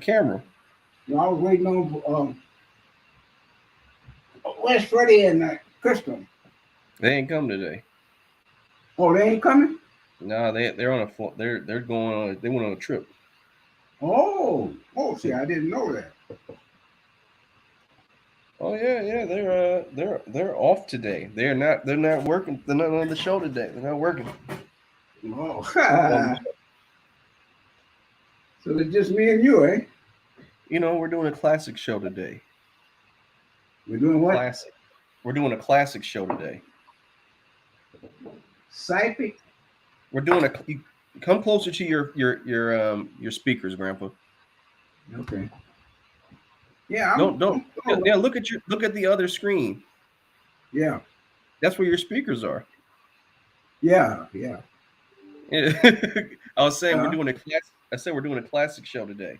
camera. You know, I was waiting on West Freddie and Crystal. They ain't come today. Oh, they ain't coming? No, they're on a they're going on. They went on a trip. Oh, see, I didn't know that. Oh yeah. They're off today. They're not working. They're not on the show today. They're not working. Oh, Um, so it's just me and you, eh? we're doing a classic show today. We're doing what? Classic. We're doing a classic show today. Psychic? We're doing come closer to your speakers, Grandpa. Okay. Yeah, Don't. oh, Yeah, look at the other screen. yeah, That's where your speakers are. yeah. Yeah. I was saying we're Uh, doing a class. I said we're doing a classic show today.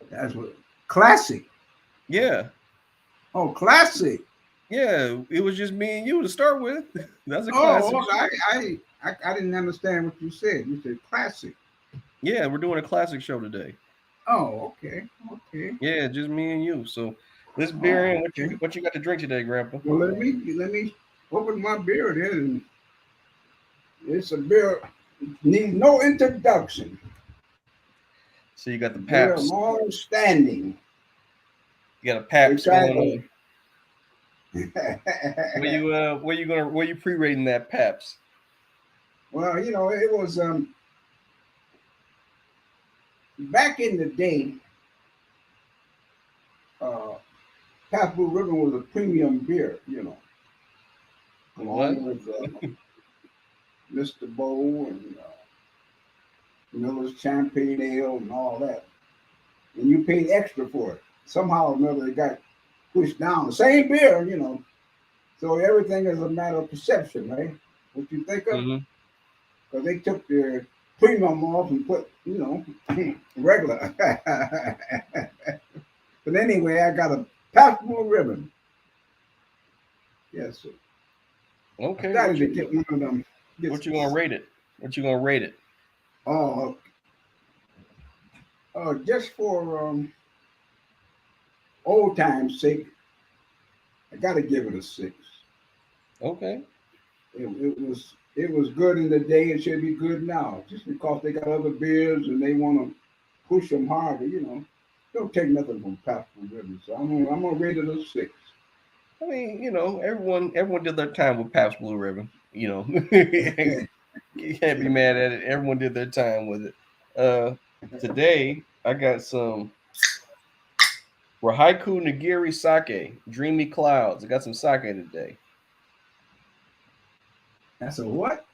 that's what. Classic. Yeah, Oh, classic. yeah. It was just me and you to start with. That's a classic Oh, show. I didn't understand what you said. You said classic. Yeah, we're doing a classic show today. Oh, okay. Yeah, just me and you. So this beer Oh, in. okay. What you got to drink today, Grandpa? Well, let me open my beer then. It's a beer needs no introduction. So you got the Beer of Paps. long standing. You got a They Paps tried going on. Where you pre-rating that Paps? well, it was back in the day. Uh, Pabst Blue Ribbon was a premium beer, What? along with Mr. Bow and Miller's Champagne Ale and all that. And you paid extra for it. Somehow or another, it got pushed down. The same beer. So everything is a matter of perception, right? What you think of? Mm-hmm. Because they took their premium off and put, regular. But anyway, I got a Pabst Blue Ribbon. Yes, sir. I Okay. started to get one of them. What you gonna rate it? What you gonna rate it? Oh, just for old time's sake, I got to give it a 6. Okay. It was good in the day. It should be good now. Just because they got other beers and they want to push them harder. Don't take nothing from Pabst Blue Ribbon. So I'm gonna rate it a 6. I mean, everyone did their time with Pabst Blue Ribbon. You can't be mad at it. Everyone did their time with it. Today I got some Rahaiku Nigiri Sake, Dreamy Clouds. I got some sake today. That's a what?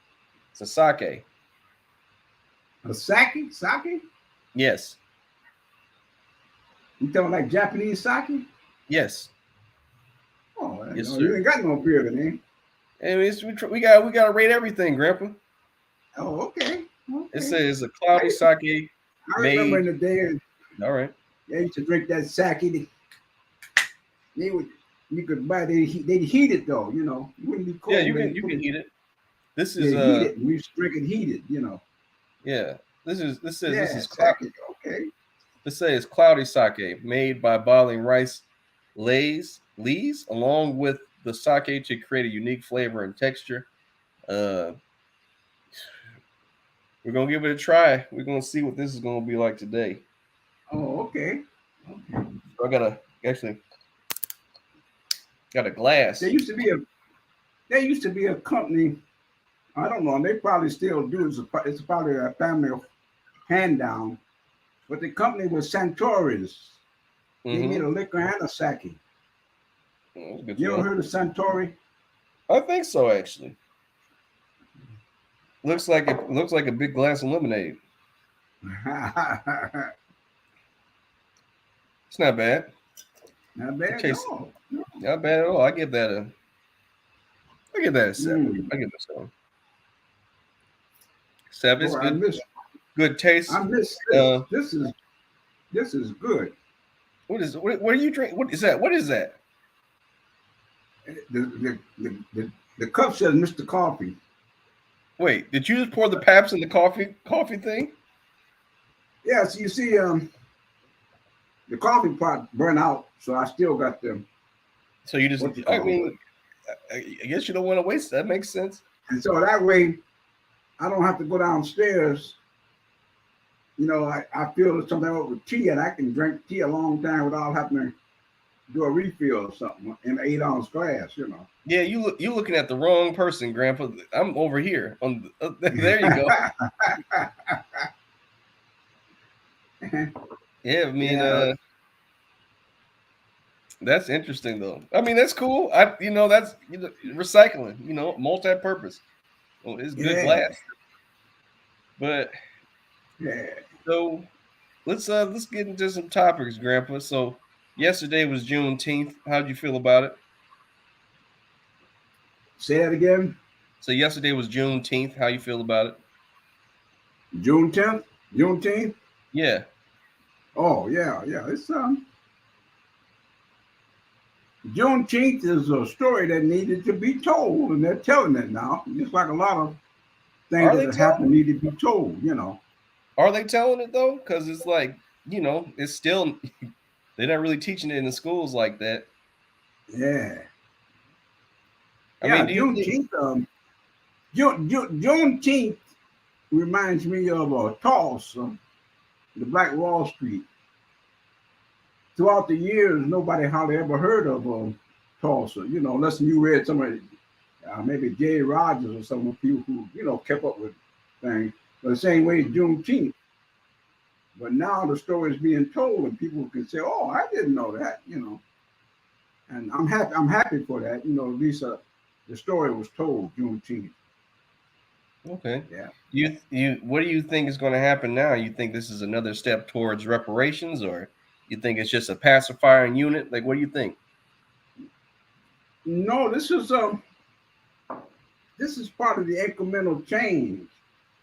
It's a sake. A sake? Sake? Yes. You talking like Japanese sake? Yes. Oh, Yes, no, you sir. ain't got no beer then, eh? And we got to rate everything, Grandpa. Oh, okay. It Okay. says a cloudy sake I remember made. in the day All right. they used to drink that sake. They would you could buy they heat it though. It wouldn't be Yeah, cold. you They can you put can it eat it. This is they heat it. We used to drink it heated. yeah. This Yeah, is cloud. sake. Okay. This says cloudy sake made by boiling rice lees along with the sake to create a unique flavor and texture. Uh, we're gonna give it a try. We're gonna see what this is gonna be like today. Oh, okay. Okay. So I gotta actually got a glass. There used to be a there used to be a company. I don't know. They probably still do. It's probably a family hand down. But the company was Santoris. They made Mm-hmm. a liquor and a sake. That's good to You ever know. heard of Santori? I think so actually. Looks like a big glass of lemonade. It's not bad. Not It bad. tastes No. not bad at all. I give that a 7. Mm. I give it a 7. 7 is Boy, I good. miss Good taste. I miss this. Uh, This is good. what are you drink? What is that? What is that? The cup says Mr. Coffee. Wait, did you just pour the Paps in the coffee thing? Yeah, so you see, the coffee pot burnt out, so I still got the So you just, what you I call it. mean, I guess you don't want to waste. That makes sense. And so that way, I don't have to go downstairs. I feel something up with tea, and I can drink tea a long time without having to do a refill or something in an 8 ounce glass. Yeah, you looking at the wrong person, Grandpa. I'm over here on. There you go. Yeah, I mean, Yeah, that's interesting though. I mean, that's cool. That's recycling. Multi-purpose. Well, it's good yeah, glass. But yeah. so let's get into some topics, Grandpa. So yesterday was Juneteenth. How'd you feel about it? Say that again. So yesterday was Juneteenth. How you feel about it? June 10th, Juneteenth. Yeah. Oh yeah, yeah. It's Juneteenth is a story that needed to be told, and they're telling it now. Just like a lot of things Are that they have telling happened it? need to be told. Are they telling it though? Because it's like, it's still they're not really teaching it in the schools like that. Yeah, I mean, yeah. do you think Juneteenth. Juneteenth reminds me of Tulsa, the Black Wall Street. Throughout the years, nobody hardly ever heard of Tulsa. Unless you read somebody, maybe Jay Rogers or some people who kept up with things. But the same way Juneteenth. But now the story is being told, and people can say, "Oh, I didn't know that." And I'm happy. I'm happy for that. At least the story was told Juneteenth. okay? Yeah. You what do you think is going to happen now? You think this is another step towards reparations, or you think it's just a pacifying unit? Like, what do you think? No, this is part of the incremental change.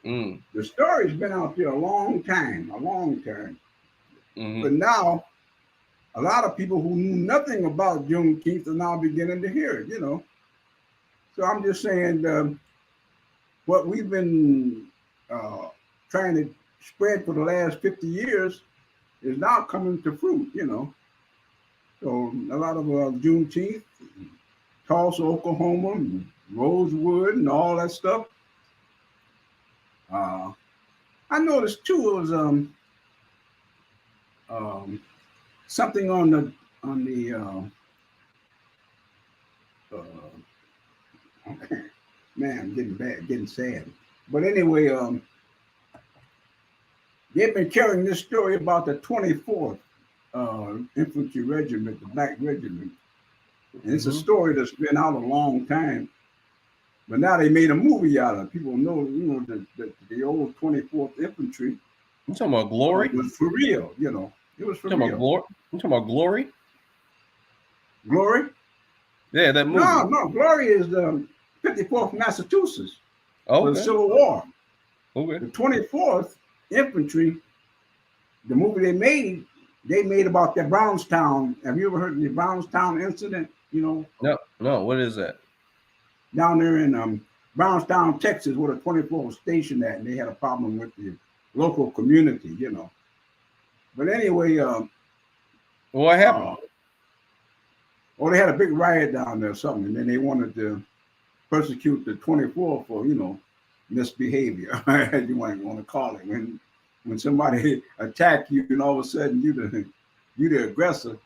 Mm, The story's been out there a long time, a long time. But mm-hmm. now a lot of people who knew nothing about Juneteenth are now beginning to hear it. So I'm just saying what we've been uh, trying to spread for the last 50 years is now coming to fruit. So a lot of Juneteenth, Tulsa, Oklahoma, and Rosewood, and all that stuff. Uh, I noticed too it was um, something on the okay. Man, I'm getting bad, getting sad. But anyway, they've been carrying this story about the 24th Infantry Regiment, the Black Regiment. And it's a Mm-hmm. story that's been out a long time. But now they made a movie out of it. People know, the old 24th Infantry You talking about glory? was for real. It was You for talking about real. glory? You talking about glory? Glory? Yeah, that No, movie. no. Glory is the 54th Massachusetts for the Okay, Civil War. okay. The 24th Infantry, the movie they made about that Brownstown. Have you ever heard of the Brownstown incident? No, no. What is that? Down there in Brownstown, Texas, where the 24th was stationed at, and they had a problem with the local community. But anyway, What happened? uh, they had a big riot down there or something, and then they wanted to persecute the 24th for, misbehavior, as you might want to call it. When somebody attack you and all of a sudden you the aggressor,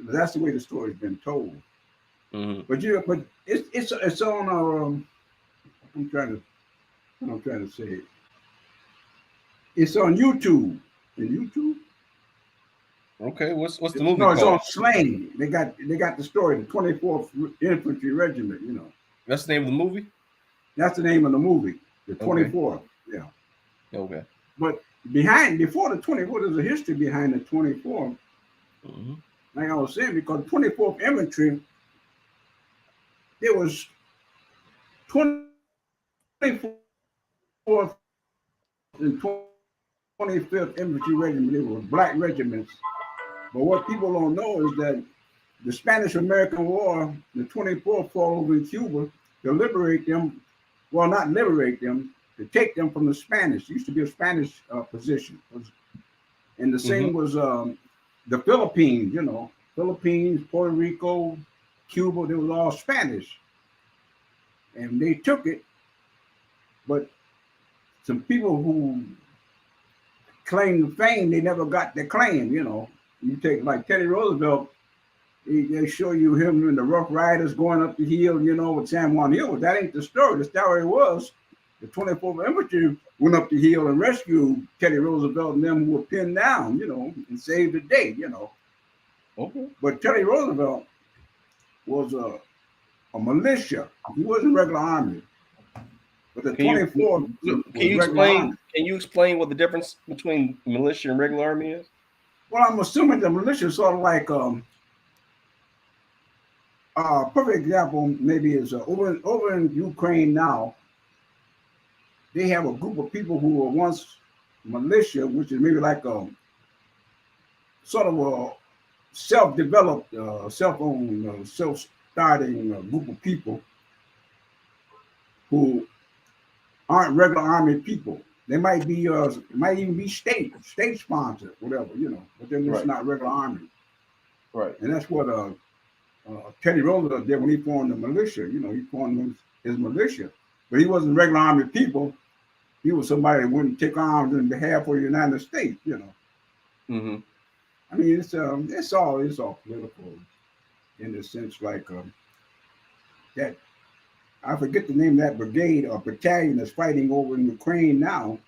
that's the way the story's been told. Mm-hmm. But it's on our I'm trying to what I'm trying to say. It's on YouTube. In YouTube? Okay, what's the movie No, it's on called? Slang. They got the story, the 24th Infantry Regiment. That's the name of the movie. That's the name of the movie, the Okay, 24th. Yeah. okay. But before the 24th, there's a history behind the 24th. Mm-hmm. Like I was saying, because the 24th Infantry, there was 24th and 25th Infantry Regiment. They were black regiments. But what people don't know is that the Spanish-American War, the 24th fought over in Cuba to liberate them. Well, not liberate them, to take them from the Spanish. It used to be a Spanish position, and the same was the Philippines. You know, Philippines, Puerto Rico, Cuba. They was all Spanish, and they took it. But some people who claim fame, they never got their claim. You know, you take like Teddy Roosevelt. They show you him and the Rough Riders going up the hill, you know, with San Juan Hill. But that ain't the story. The story was the 24th Infantry went up the hill and rescued Teddy Roosevelt and them who were pinned down, you know, and saved the day, you know. Okay. But Teddy Roosevelt was a militia. He wasn't regular army. But the 24th Can you explain what the difference between militia and regular army is? Well, I'm assuming the militia is sort of like perfect example maybe is over in Ukraine now. They have a group of people who were once militia, which is maybe like a sort of a self-developed, self-owned, self-starting group of people who aren't regular army people. They might be, might even be state sponsored, whatever, you know, but they're just not regular army. Right. And that's what Teddy Roosevelt did when he formed the militia. You know, he formed his militia, but he wasn't regular army people. He was somebody that wouldn't take arms in behalf of the United States. You know, I mean, it's all political in the sense like that. I forget the name of that brigade or battalion that's fighting over in Ukraine now.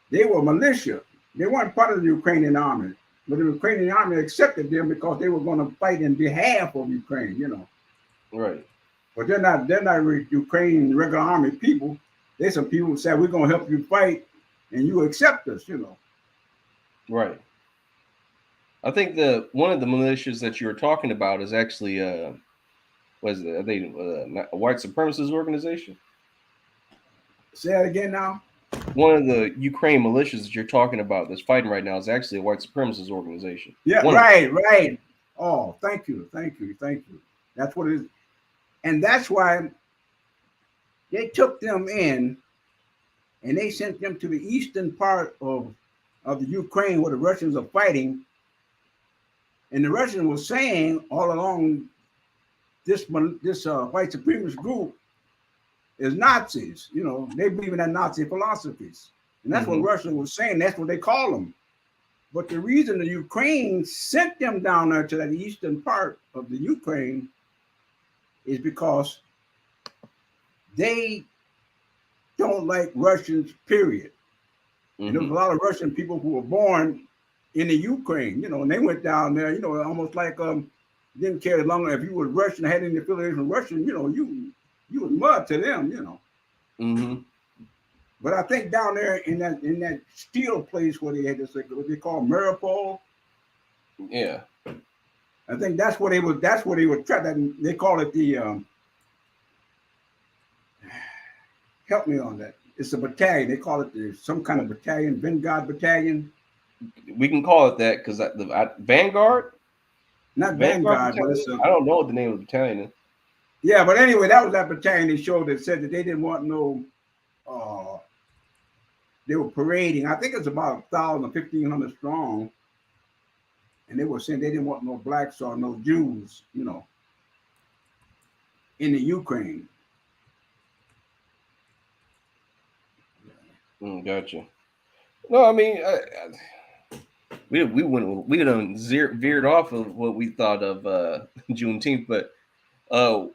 They were militia. They weren't part of the Ukrainian army. But the Ukrainian army accepted them because they were going to fight in behalf of Ukraine, you know. Right. But they're not Ukrainian regular army people. There's some people who say, we're going to help you fight and you accept us, you know. Right. I think one of the militias that you were talking about is actually what is it? Are they a white supremacist organization? Say that again now. One of the Ukraine militias that you're talking about that's fighting right now is actually a white supremacist organization. Yeah, right. Oh, thank you. That's what it is. And that's why they took them in and they sent them to the eastern part of the Ukraine where the Russians are fighting. And the Russians were saying all along this white supremacist group is Nazis. You know, they believe in that Nazi philosophies. And that's what Russia was saying. That's what they call them. But the reason the Ukraine sent them down there to that eastern part of the Ukraine is because they don't like Russians, period. And there was a lot of Russian people who were born in the Ukraine, you know, and they went down there, you know, almost like didn't care as long as if you were Russian, had any affiliation with Russian, you know, you was mud to them, you know. But I think down there in that steel place where they had this, what they call Mariupol. Yeah. I think that's where they were trapped. They call it the help me on that. It's a battalion. They call it some kind of battalion, Vanguard battalion. We can call it that because Vanguard? Not Vanguard, but it's I don't know what the name of the battalion is. Yeah, but anyway, that was that battalion they showed that said that they didn't want no they were parading. I think it's about 1,000 or 1,500 strong. And they were saying they didn't want no blacks or no Jews, you know, in the Ukraine. Gotcha. No, I mean, we done veered off of what we thought of Juneteenth, but I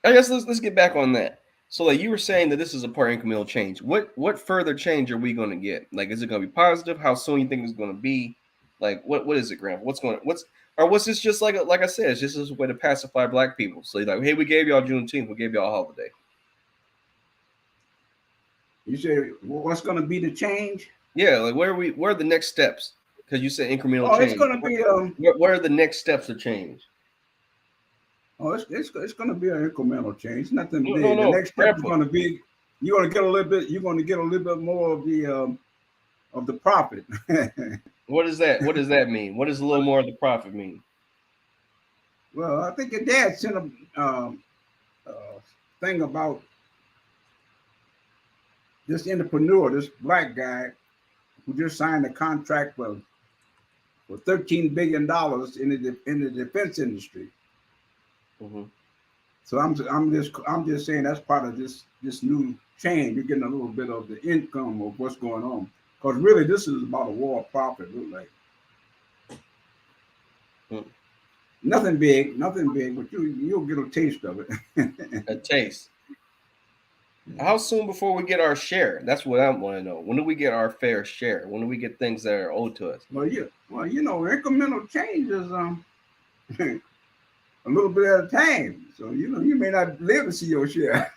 guess let's get back on that. So, like you were saying that this is a part incremental change. What further change are we going to get? Like, is it going to be positive? How soon you think it's going to be? Like, what is it, Grandpa? What's this just like I said? It's just a way to pacify black people. So, like, hey, we gave y'all Juneteenth, we gave y'all a holiday. You say, well, what's going to be the change? Yeah, like where are the next steps? Because you said incremental change. It's going to be where are the next steps of change? Oh, it's going to be an incremental change. Nothing big. No, the next step is going to be you're going to get a little bit more of the profit. What does that mean? What does a little more of the profit mean? Well, I think your dad sent a thing about this entrepreneur, this black guy, who just signed a contract for $13 billion in the defense industry. Mm-hmm. So I'm just saying that's part of this new change. You're getting a little bit of the income of what's going on. Because really, this is about a war of profit. Look like Mm. nothing big, but you'll get a taste of it. A taste. How soon before we get our share? That's what I want to know. When do we get our fair share? When do we get things that are owed to us? Well, incremental changes a little bit at a time. So you may not live to see your share.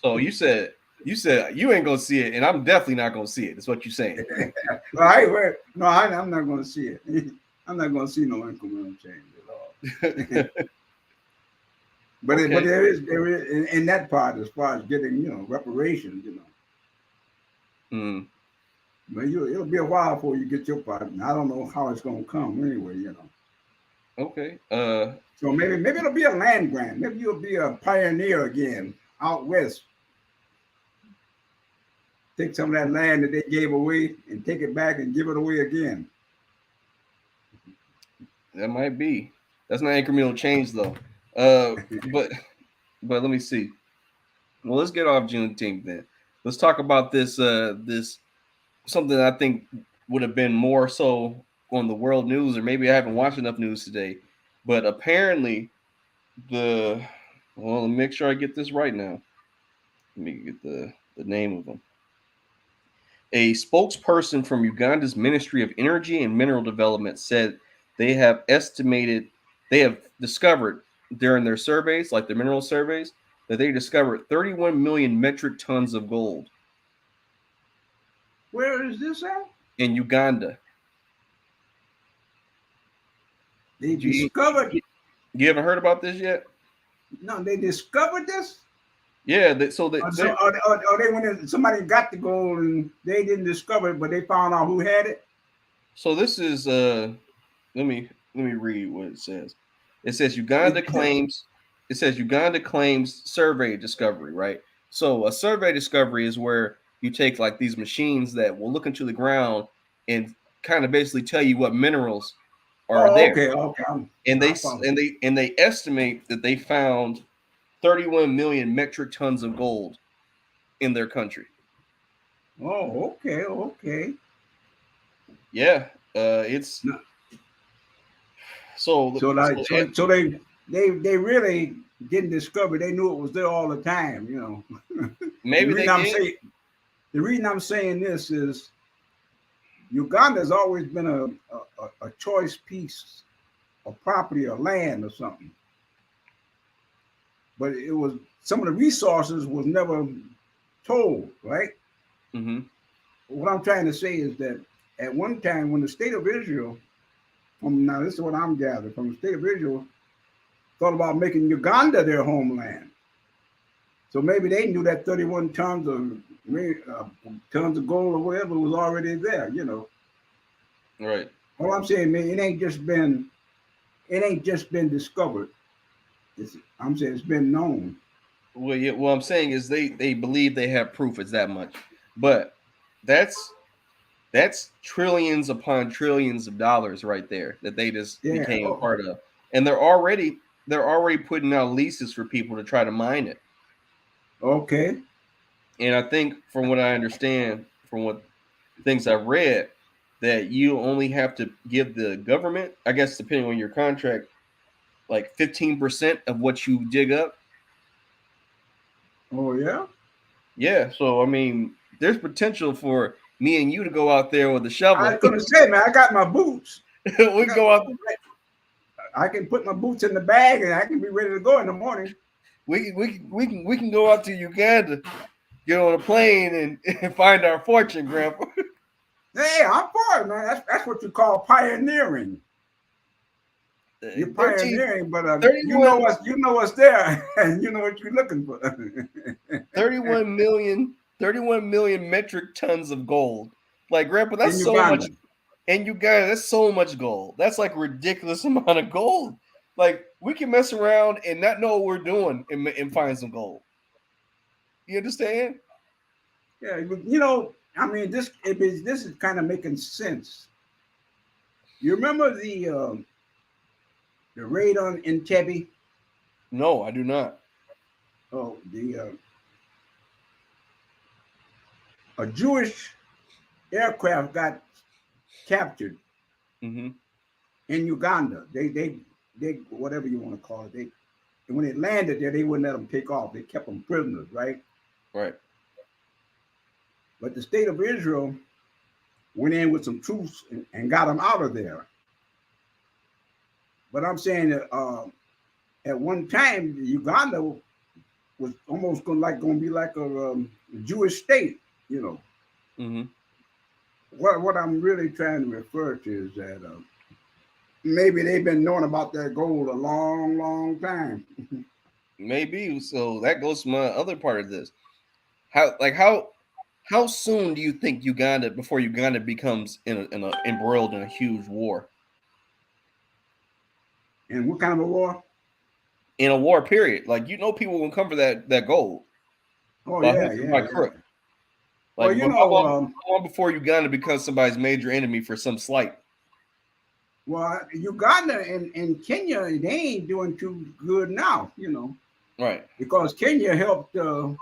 So you said you ain't gonna see it, and I'm definitely not gonna see it. That's what you're saying. No, I'm not going to see it. I'm not going to see no incremental change at all. But Okay. but there is in that part as far as getting reparations. Mm. But it'll be a while before you get your part. And I don't know how it's going to come anyway. Okay. So maybe it'll be a land grant. Maybe you'll be a pioneer again out west. Take some of that land that they gave away and take it back and give it away again. That might be. That's not incremental change though. Uh, but let me see. Well, let's get off Juneteenth then. Let's talk about this something that I think would have been more so on the world news, or maybe I haven't watched enough news today. But apparently, let me make sure I get this right now. Let me get the name of them. A spokesperson from Uganda's Ministry of Energy and Mineral Development said they have discovered during their surveys, like their mineral surveys, that they discovered 31 million metric tons of gold Where is this at? in Uganda. They You, discovered. you haven't heard about this yet? No, they discovered this. Yeah, so that Or they went in, somebody got the gold and they didn't discover it, but they found out who had it. so this is let me read what it says. It says Uganda claims survey discovery, right? So a survey discovery is where you take like these machines that will look into the ground and kind of basically tell you what minerals are Oh, there. okay. And they I found and it. they estimate that they found 31 million metric tons of gold in their country. Oh, okay. Yeah, it's No, so so so like so they really didn't discover. They knew it was there all the time. The maybe reason they I'm did. saying the reason I'm saying this is Uganda has always been a choice piece of property or land or something, but it was some of the resources was never told, right? Mm-hmm. What I'm trying to say is that at one time when the state of Israel, now this is what I'm gathering from the state of Israel, thought about making Uganda their homeland. So maybe they knew that 31 tons of gold or whatever was already there. Right. All I'm saying, man, it ain't just been discovered. I'm saying it's been known. Well, yeah. What I'm saying is they believe they have proof. It's that much, but that's trillions upon trillions of dollars right there that they just Yeah. became a part of, and they're already putting out leases for people to try to mine it. Okay. And I think, from what I understand, from what things I've read, that you only have to give the government, I guess, depending on your contract, like 15% of what you dig up. Oh yeah. Yeah, so I mean, there's potential for me and you to go out there with a I shovel. was gonna say, man, I got my boots. We I can got go my out. boots. I can put my boots in the bag and I can be ready to go in the morning. We can go out to Uganda, get on a plane, and find our fortune, Grandpa. Hey, I'm for it, man. That's what you ccall pioneering. You're 13, pioneering, but you know 31, what's there, and you know what you're looking for. 31 million, 31 million metric tons of gold. Like, Grandpa, In that's so much. Uganda. And Uganda, that's so much gold. That's like ridiculous amount of gold. Like, we can mess around and not know what we're doing and find some gold. You understand? Yeah, I mean, this is kind of making sense. You remember the raid on Entebbe? No, I do not. Oh, the a Jewish aircraft got captured Mm-hmm. in Uganda. They whatever you want to call it. They when they landed there, they wouldn't let them take off. They kept them prisoners, right? Right. But the state of Israel went in with some troops and got them out of there. But I'm saying that at one time, Uganda was almost going to be like a Jewish state. You know Mm-hmm. what I'm really trying to refer to is that maybe they've been knowing about that gold a long, long time. Maybe. So that goes to my other part of this. How soon do you think Uganda before Uganda becomes in a embroiled in a huge war? And what kind of a war? In a war period. Like people will come for that gold Oh by hook yeah, or yeah, by yeah. crook. Well, Like, but how long before Uganda becomes somebody's major enemy for some slight? Uganda and Kenya they ain't doing too good now. Right. Because Kenya helped the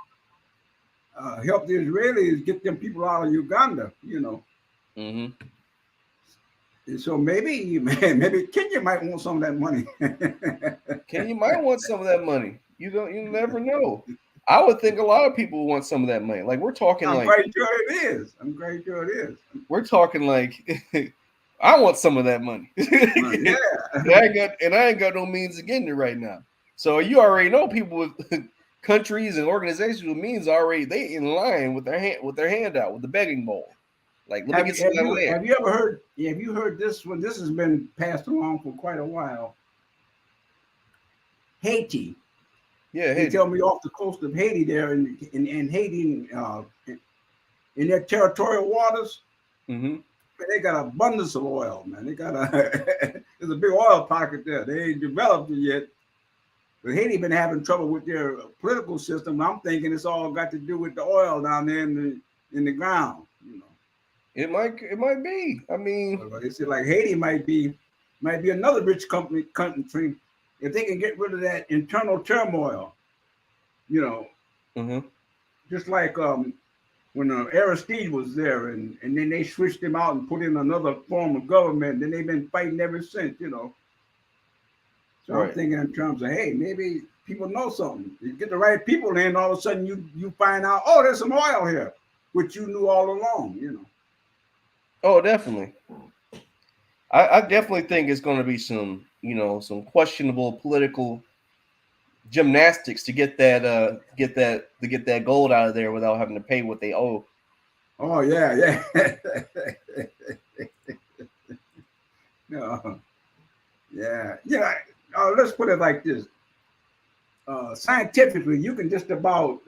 Israelis get them people out of Uganda. Mm-hmm. And so maybe Kenya might want some of that money. You might want some of that money. You never know. I would think a lot of people want some of that money. Like I'm quite sure it is. I'm quite sure it is. we're talking like I want some of that money. Yeah. And I ain't got no means of getting it right now. So you already know people with countries and organizations with means already they in line with their hand out with the begging bowl. Like, let me Have get some have of that you land. have you ever heard? Have you heard this one? This has been passed along for quite a while. Haiti. Yeah, They Haiti. tell me off the coast of Haiti there in Haiti in their territorial waters. Mm-hmm. They got abundance of oil, man. They got there's a big oil pocket there. They ain't developed it yet. But Haiti been having trouble with their political system. I'm thinking it's all got to do with the oil down there in the ground. It might be. I mean, They say like Haiti might be another rich country if they can get rid of that internal turmoil. You know, mm-hmm. just like when Aristide was there, and then they switched him out and put in another form of government. Then they've been fighting ever since. So I'm Right. thinking in terms of, hey, maybe people know something. You get the right people in, all of a sudden you find out, oh, there's some oil here, which you knew all along. Oh, definitely. I definitely think it's going to be some questionable political gymnastics to get that gold out of there without having to pay what they owe. Oh yeah, yeah. No, yeah, yeah. Let's put it like this: scientifically, you can just about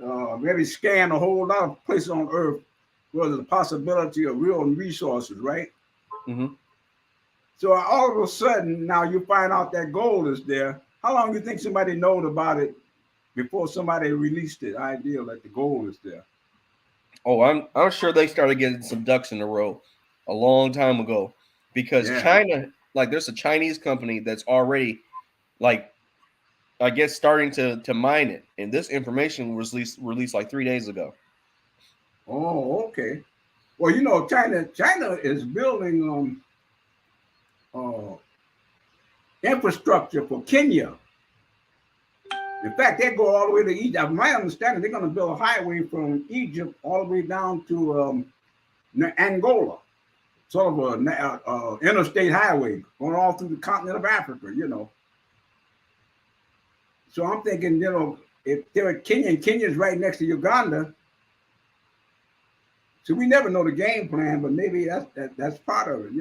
maybe scan a whole lot of places on Earth where there's a possibility of real resources, right? Mm-hmm. So all of a sudden, now you find out that gold is there. How long do you think somebody knowed about it before somebody released the idea that the gold is there? Oh, I'm sure they started getting some ducks in a row a long time ago because Yeah. China, like, there's a Chinese company that's already, like, I guess, starting to mine it, and this information was released like 3 days ago. Oh, okay. Well, China is building uh, infrastructure for Kenya. In fact, they go all the way to Egypt. My understanding, they're going to build a highway from Egypt all the way down to Angola, sort of a interstate highway going all through the continent of Africa. So I'm thinking, if they're in Kenya, and Kenya's right next to Uganda, so we never know the game plan, but maybe that's part of it.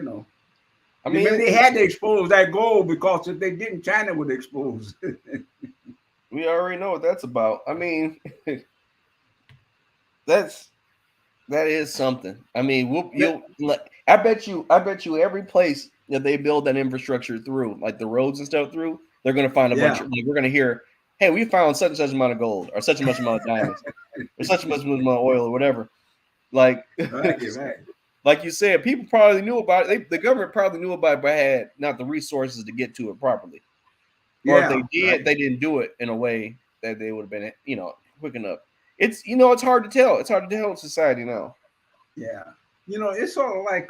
I Maybe mean, they had to expose that gold because if they didn't, China would expose. we already know what that's about. I mean, that's that is something. I mean, I bet you every place that they build that infrastructure through, like the roads and stuff through, they're gonna find a bunch Yeah. of, like, we're gonna hear, hey, we found such and such amount of gold, or such and much amount of diamonds, or such and much amount of oil, or whatever. Like, Right, right. like you said, people probably knew about it. The government probably knew about it, but had not the resources to get to it properly. Or if they Yeah, did, right. they didn't do it in a way that they would have been, quick enough. It's hard to tell. It's hard to tell in society now. Yeah. It's sort of like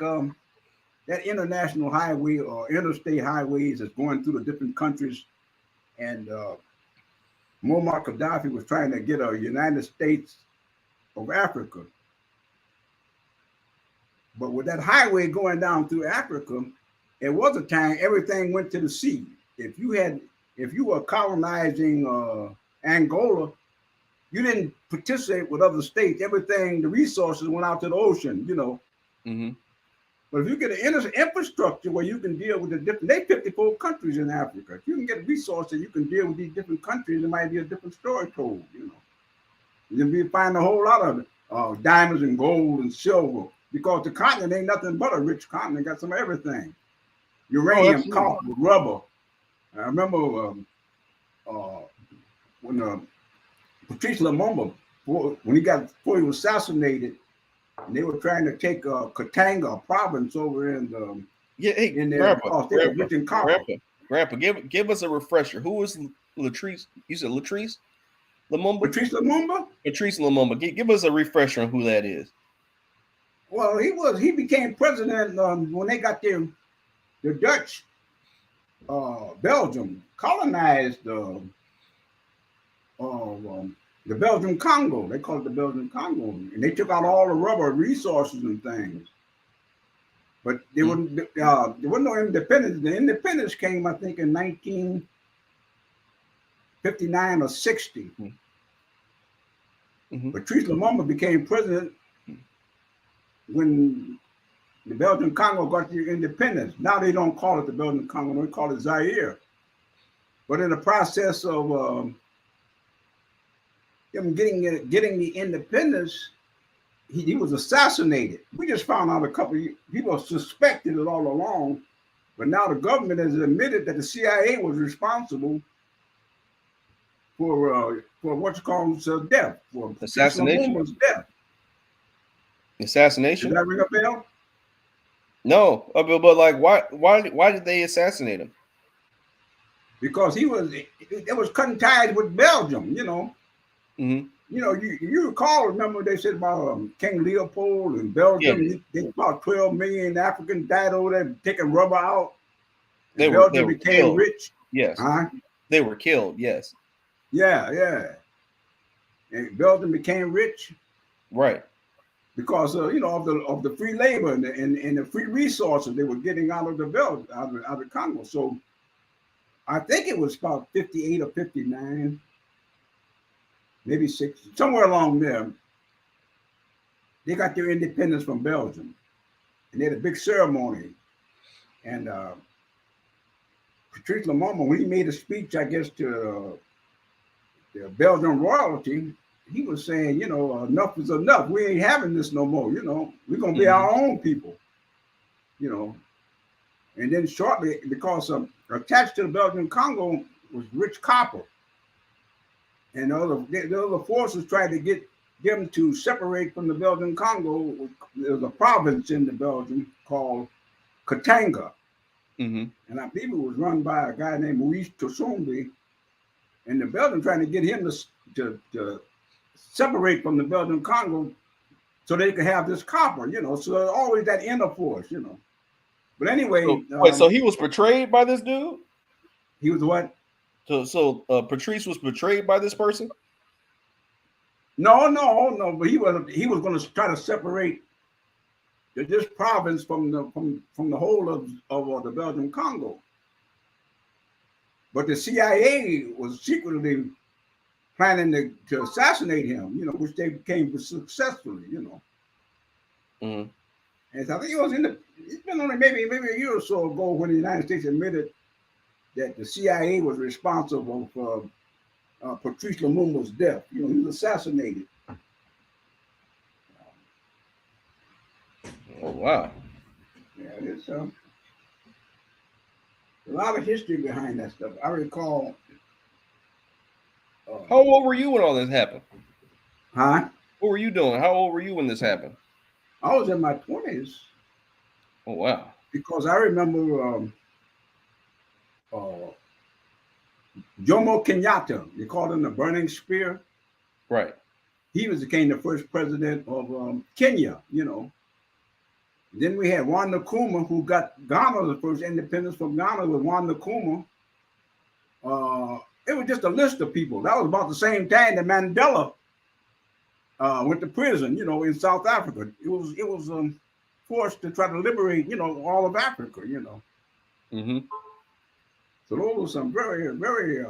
that international highway or interstate highways that's going through the different countries. And Muammar Gaddafi was trying to get a United States of Africa. But with that highway going down through Africa, it was a time everything went to the sea. If you were colonizing Angola, you didn't participate with other states. Everything, the resources went out to the ocean. Mm-hmm. But if you get an infrastructure where you can deal with the different, they 54 countries in Africa. If you can get resources, you can deal with these different countries. It might be a different story told. You'll be find a whole lot of diamonds and gold and silver because the continent ain't nothing but a rich continent. Got some of everything: Oh, uranium, absolutely. copper, rubber. I remember uh, when Patrice Lumumba, when before he was assassinated, and they were trying to take Katanga, a province over Yeah, hey, in there grandpa, because they were grandpa, rich in copper. grandpa, grandpa. Give us a refresher. Who was Latrice? You said Latrice Lumumba? Patrice Lumumba, Patrice Lumumba. Give us a refresher on who that is. well, he became president when they got the Dutch, Belgium colonized the Belgian Congo. They call it the Belgian Congo, and they took out all the rubber resources and things. But there wasn't no independence. The independence came, I think, in 1959 or 60. Mm-hmm. Patrice Lumumba became president when the Belgian Congo got their independence. Now they don't call it the Belgian Congo; they call it Zaire. But in the process of him getting the independence, he was assassinated. We just found out a couple of people suspected it all along, but now the government has admitted that the CIA was responsible for what's called death, for Patrice Assassination. Lumumba's death. Does Assassination. that ring a bell? No, but like, why did they assassinate him? Because it was cutting ties with Belgium. Mm-hmm. You remember they said about King Leopold and Yeah, Belgium. They about 12 million Africans died over there taking rubber out, and they Belgium were became killed. rich. Yes, Huh? they were killed. Yes, Yeah, yeah. And Belgium became rich right. because of the free labor and the free resources they were getting out of the Belgium out of Congo. So I think it was about 58 or 59, maybe 60, somewhere along there. They got their independence from Belgium, and they had a big ceremony. And Patrice Lumumba, when he made a speech, I guess to the Belgian royalty, he was saying, enough is enough. We ain't having this no more. We're gonna be Mm-hmm. our own people. You know, and then shortly, because attached to the Belgian Congo was rich copper, and the other forces tried to get them to separate from the Belgian Congo. There was a province in the Belgium called Katanga, Mm-hmm. and I believe it was run by a guy named Maurice Toussaint, and the Belgians trying to get him to separate from the Belgian Congo so they could have this copper. So always that inner force. But So anyway, wait, so he was betrayed by this dude. he was what? So Patrice was betrayed by this person. No, no, no. But he was going to try to separate this province from the whole of the Belgian Congo. But the CIA was secretly planning to assassinate him. Which they became successfully. Mm-hmm. And so I think it's been only maybe a year or so ago when the United States admitted that the CIA was responsible for Patrice Lumumba's death. He was assassinated. Oh wow. Yeah, it's a lot of history behind that stuff. I recall How old were you when all this happened? Huh? What were you doing? How old were you when this happened? I was in my 20s Oh wow. because I remember uh, Jomo Kenyatta. They called him the Burning Spear. Right. He became the first president of Kenya. Then we had Juan Nkrumah, who got Ghana the first independence from Ghana with Juan Nkrumah. It was just a list of people. That was about the same time that Mandela went to prison, in South Africa. It was forced to try to liberate, all of Africa. Mm-hmm. So those were some very, very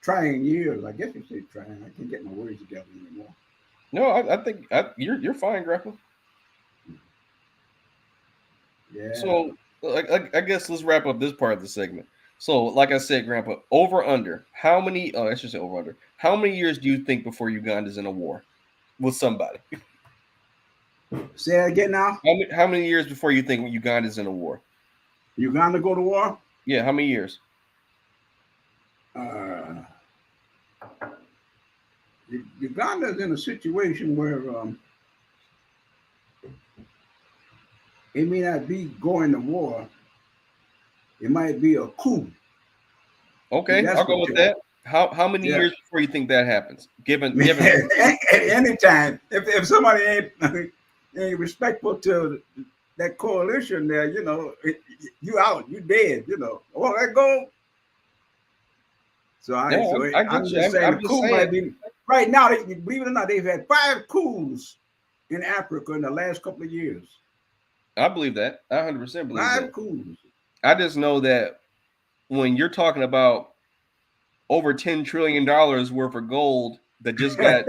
trying years. I guess you say trying. I can't get my words together anymore. No, I think you're fine, Grandpa. Yeah. So I guess let's wrap up this part of the segment. So, like I said, Grandpa, over under how many? Oh, I should say over under. How many years do you think before Uganda's in a war with somebody? Say that again now. How many years before you think Uganda's in a war? Uganda go to war? Yeah, how many years? Uh, Uganda's in a situation where it may not be going to war. It might be a coup. Okay, That's I'll go what with you that. How many Yeah. years before you think that happens? Given Man, given at any time, if somebody ain't respectful to that coalition there, you out, you dead. Oh, let go. So I no, so I I'm get you. just saying the I'm just coup saying. might be right now. Believe it or not, they've had 5 coups in Africa in the last couple of years. I believe that. I 100% believe that. 5 coups. I just know that when you're talking about over $10 trillion worth of gold that just got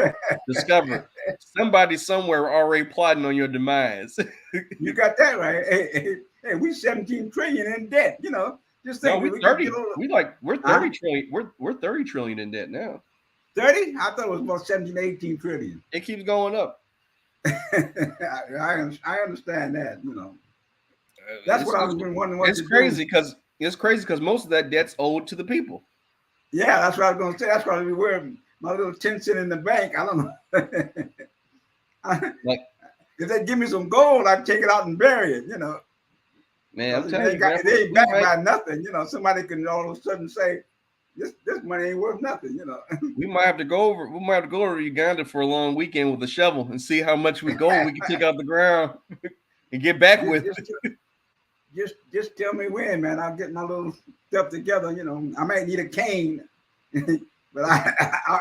discovered, somebody somewhere already plotting on your demise. You got that right. Hey, we 17 trillion in debt. Just No, think we we could get 30. over. We're Huh? 30 trillion. We're 30 trillion in debt now. 30? I thought it was about 17, 18 trillion. It keeps going up. I understand that. That's It's what I it's, was been wondering what it's to do. crazy because most of that debt's owed to the people. Yeah, that's what I was going to say. That's probably where my little 10 cent in the bank. I don't know. Like, If they give me some gold, I'd take it out and bury it. man, I'm Because telling you, it Grandpa, ain't backed by nothing. Somebody can all of a sudden say, this money ain't worth nothing. we might have to go over. We might have to go over to Uganda for a long weekend with a shovel and see how much gold we can take out the ground and get back just, with. just, just tell me when, man. I'll get my little stuff together. I might need a cane, but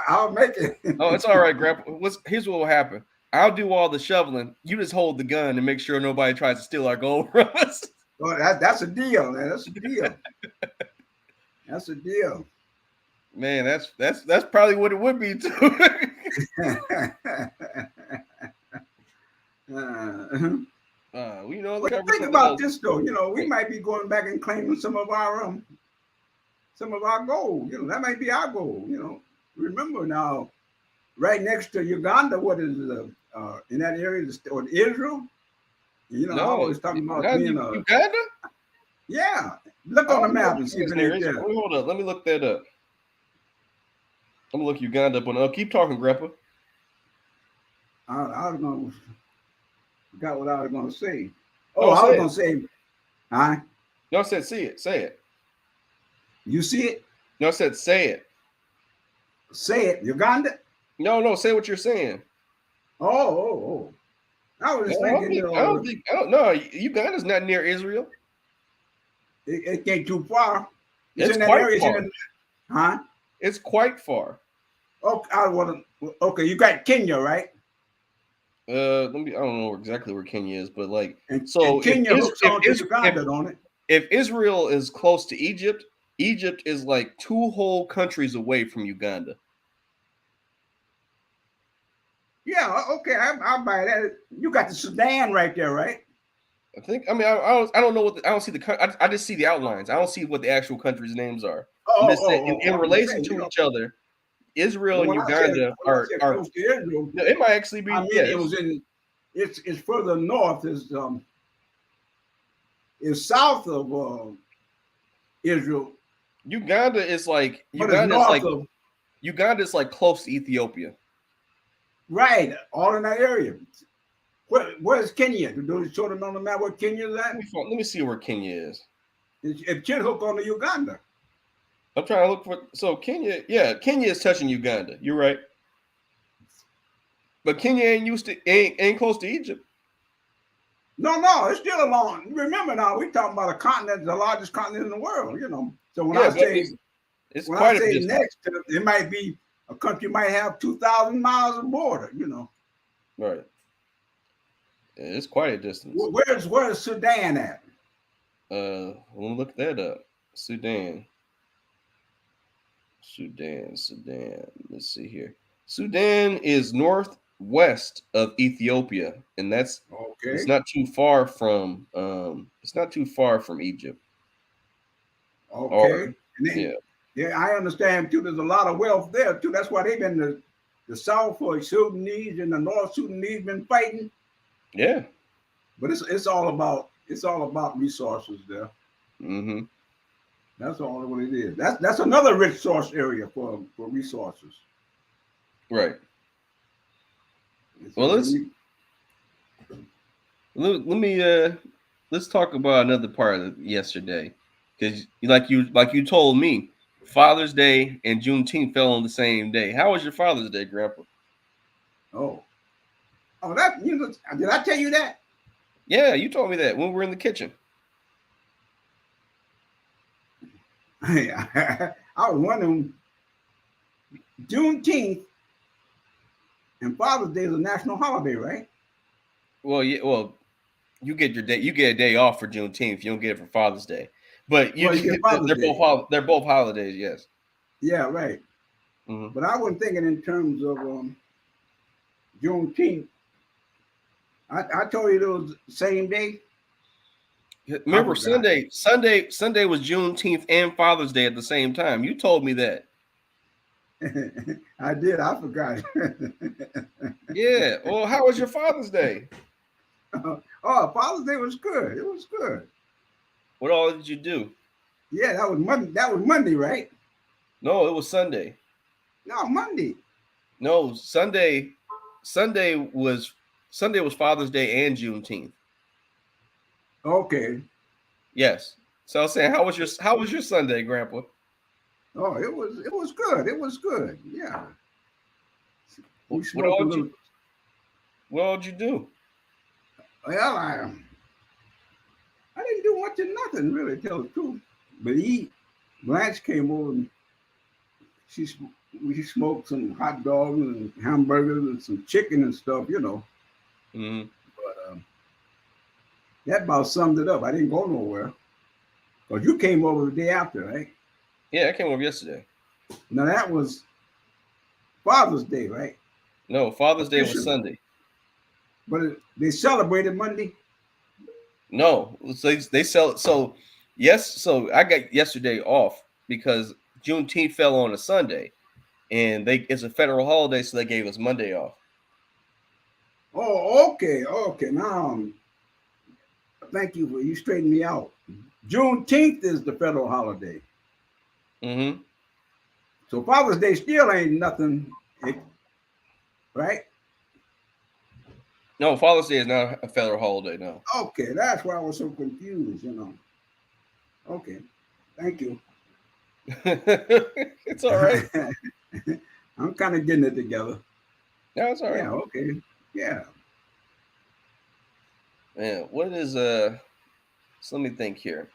I'll make it. Oh, it's all right, Grandpa. Here's what will happen. I'll do all the shoveling. You just hold the gun and make sure nobody tries to steal our gold from us. Oh, that's a deal, man. That's a deal. That's a deal. Man, that's probably what it would be too. Let's But cover think something about else. this though. We might be going back and claiming some of our gold. That might be our goal. Remember now, right next to Uganda, what is in that area? Or Israel. I No, always talking about not being Uganda. yeah. Look I on the don't know map if and see if it's it near ain't Israel. there. Wait, hold up. Let me look that up. I'm gonna look Uganda up on. Keep talking, Grandpa. I was gonna forgot what I was gonna say. Oh, No, I say was it. gonna say, huh? No, I said see it. Say it. You see it? No, I said say it. Say it, Uganda. No, say what you're saying. Oh. I was No, just I don't thinking, think. I don't think. I don't know. Uganda's not near Israel. it ain't too far. It's It's in that quite area. It's in far. the, huh? It's quite far. Okay, you got Kenya, right? Let me. I don't know exactly where Kenya is, but like, And so Kenya hooks on to Uganda, don't it? if Israel is close to Egypt, Egypt is like 2 whole countries away from Uganda. Yeah, okay, I'll buy that. You got the Sudan right there, right? I think. I mean, I don't know what I don't see I just see the outlines. I don't see what the actual countries' names are. I'm just saying, in I'm just relation saying, to each other, Israel and when Uganda I said are. close to Israel, No, it might actually I be mean it yes. was in it's further north, is south of Israel, Uganda is like but it's Uganda is north like of. Uganda's like close to Ethiopia. Right, all in that area. Where's Kenya? Do they show them on the map where Kenya's at? Let me see where Kenya is. It should hook on to Uganda. I'm trying to look for. So Kenya, yeah, Kenya is touching Uganda. You're right, but Kenya ain't close to Egypt. No, it's still a long. Remember now, we talking about a continent, the largest continent in the world. So when Yeah, I but say it's when I quite a say distance. next, it might be a country might have 2,000 miles of border. Right, it's quite a distance. Where's Sudan at? We'll look that up. Sudan. Let's see here. Sudan is northwest of Ethiopia, and it's Okay, not too far from Egypt. Or okay, and then yeah, yeah, I understand too. There's a lot of wealth there too. That's why they've been the South for Sudanese and the North Sudanese been fighting. yeah. But it's all about resources there. Mm-hmm. That's all what it is. That's another rich source area for resources. Right. And so Well, when you let me let's talk about another part of yesterday, because like you told me, Father's Day and Juneteenth fell on the same day. How was your Father's Day, Grandpa? oh that did I tell you that? Yeah, you told me that when we were in the kitchen. I was wondering. Juneteenth and Father's Day is a national holiday, right? Well, yeah, well, you get a day off for Juneteenth. You don't get it for Father's Day, but Well, you get Father's Day. they're both holidays. Yes. Yeah, right. Mm-hmm. But I wasn't thinking in terms of Juneteenth. I told you it was the same day. I Remember forgot. Sunday was Juneteenth and Father's Day at the same time. You told me that. I did. I forgot. Yeah. Well, how was your Father's Day? Oh, Father's Day was good. It was good. What all did you do? Yeah, that was Monday. That was Monday, right? No, it was Sunday. No, Monday. No, Sunday was Sunday was Father's Day and Juneteenth. Okay. Yes. So I was saying, how was your Sunday, Grandpa? Oh, it was good. It was good. Yeah. We What smoked a all did you little. what all did you do? Well, I didn't do much of nothing really, to tell the truth. But Blanche came over and she we smoked some hot dogs and hamburgers and some chicken and stuff. Mm-hmm. But that about summed it up. I didn't go nowhere because you came over the day after, right? Yeah, I came over yesterday. Now that was Father's Day, right? No, Father's Day was Officially, Sunday. but they celebrated Monday. No, so they sell it. So yes, so I got yesterday off because Juneteenth fell on a Sunday, and it's a federal holiday, so they gave us Monday off. Oh, okay, okay. Now, thank you for you straightened me out. Juneteenth is the federal holiday, Mm-hmm. so Father's Day still ain't nothing, right? No, Father's Day is not a federal holiday. No. Okay, that's why I was so confused. Okay, thank you. It's all right. I'm kind of getting it together. No, it's all right. Yeah, okay. Yeah. Man, what is so let me think here.